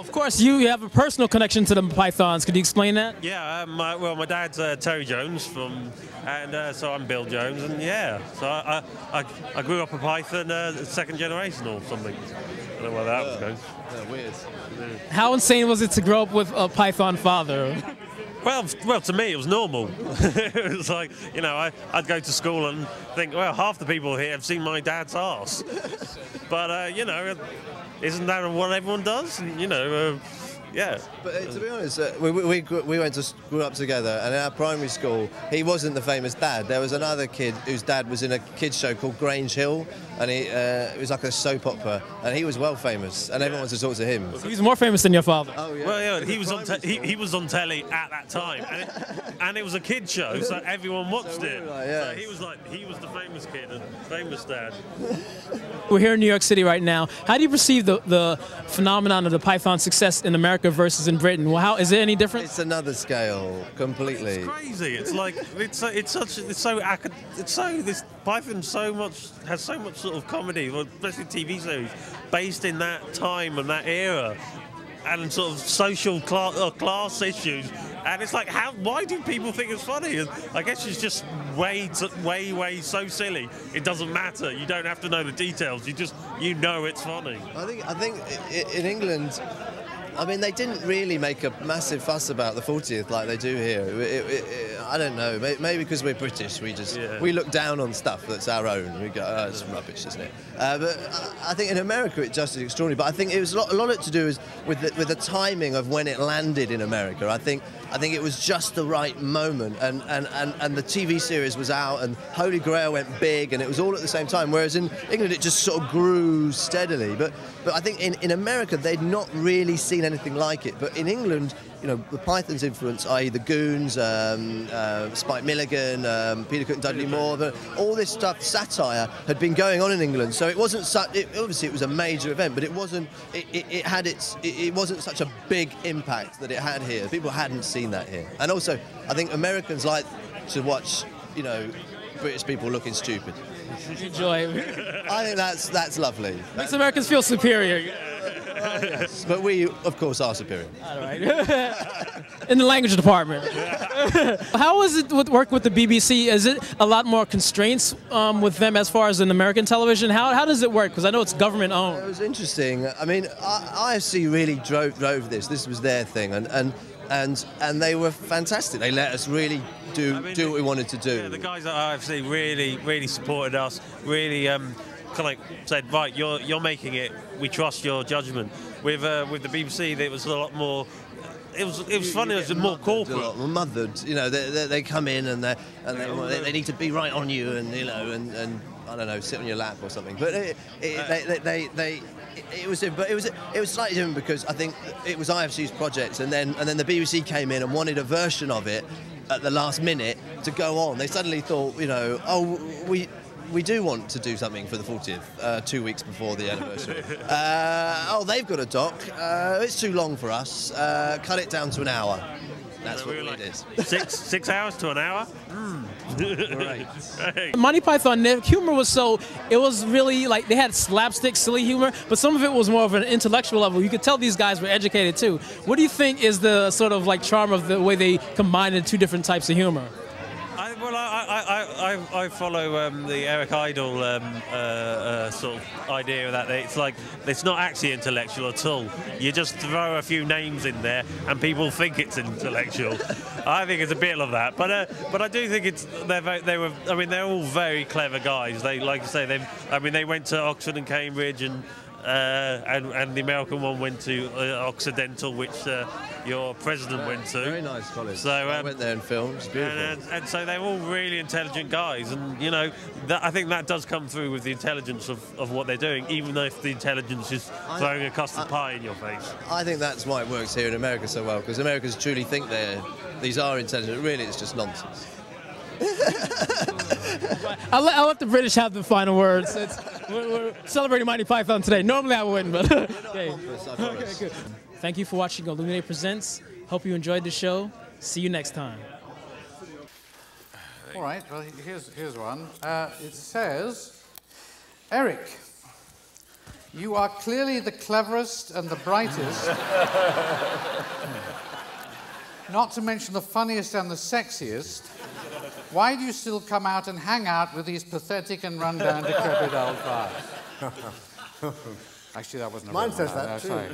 Of course, you have a personal connection to the Pythons. Could you explain that? Yeah, my dad's Terry Jones so I'm Bill Jones, and yeah, so I grew up a Python, second generation or something. I don't know where that was going. Yeah, weird. How insane was it to grow up with a Python father? Well, to me it was normal. It was like, you know, I'd go to school and think, well, half the people here have seen my dad's arse. But you know, isn't that what everyone does? And, you know, yeah. But to be honest, we grew up together, and in our primary school, he wasn't the famous dad. There was another kid whose dad was in a kids show called Grange Hill, and it was like a soap opera, and he was well famous, and everyone wanted to talk to him. So he's more famous than your father. Oh yeah. Well, yeah, he was on telly at that time, and it was a kids show, so everyone watched it. So he was the famous kid and famous dad. We're here in New York City right now. How do you perceive the phenomenon of the Python success in America versus in Britain? Well, how is it any different? It's another scale completely. It's crazy. It's like this Python has so much sort of comedy, especially TV series, based in that time and that era, and sort of social class issues. And it's like, why do people think it's funny? And I guess it's just way so silly. It doesn't matter. You don't have to know the details. You know it's funny. I think in England, I mean, they didn't really make a massive fuss about the 40th like they do here. I don't know. Maybe because we're British, we look down on stuff that's our own. We go, oh, it's rubbish, isn't it? But I think in America it just is extraordinary. But I think it was a lot to do with the timing of when it landed in America. I think it was just the right moment, and the TV series was out, and Holy Grail went big, and it was all at the same time. Whereas in England it just sort of grew steadily. But I think in America they'd not really seen anything like it. But in England, you know, the Python's influence, i.e. the Goons, Spike Milligan, Peter Cook and Dudley Moore, all this stuff, satire, had been going on in England. So it wasn't obviously it was a major event, but it wasn't. It wasn't such a big impact that it had here. People hadn't seen that here. And also, I think Americans like to watch, you know, British people looking stupid. Enjoy. I think that's lovely. Makes Americans feel superior. Yes, but we, of course, are superior. All right. In the language department. How is it work with the BBC? Is it a lot more constraints with them as far as in American television? How does it work? Because I know it's government owned. It was interesting. I mean, IFC really drove this. This was their thing, and they were fantastic. They let us really do what we wanted to do. Yeah, the guys at IFC really supported us. Really. Kind of said, right, you're making it. We trust your judgment. With the BBC, it was a lot more. It was funny. It was more corporate. A lot more mothered. You know, they come in and they need to be right on you, and you know, and I don't know, sit on your lap or something. But it was slightly different because I think it was IFC's project, and then the BBC came in and wanted a version of it at the last minute to go on. They suddenly thought, you know, oh, we do want to do something for the 40th, 2 weeks before the anniversary. They've got a doc. It's too long for us. Cut it down to an hour. That's what it is. 6 hours to an hour? Right. Hey. Monty Python, their humor was it was really like they had slapstick, silly humor, but some of it was more of an intellectual level. You could tell these guys were educated too. What do you think is the sort of like charm of the way they combined the two different types of humor? I follow the Eric Idle sort of idea that it's like it's not actually intellectual at all. You just throw a few names in there and people think it's intellectual. I think it's a bit of that, but I do think they're all very clever guys. They, like I say, they went to Oxford and Cambridge, and the American one went to Occidental, which your president went to. Very nice college. So I went there and filmed. It's beautiful. And so they're all really intelligent guys, and you know, I think that does come through with the intelligence of what they're doing, even though if the intelligence is throwing a custard pie in your face. I think that's why it works here in America so well, because Americans truly think these are intelligent. Really, it's just nonsense. I'll let the British have the final words. We're celebrating Monty Python today. Normally I wouldn't, but okay. Okay, good. Thank you for watching Illuminate Presents. Hope you enjoyed the show. See you next time. All right, well, here's one. It says, Eric, You are clearly the cleverest and the brightest. Not to mention the funniest and the sexiest. Why do you still come out and hang out with these pathetic and run-down, decrepit old farts? Actually, that wasn't a Mine real says one. that Sorry.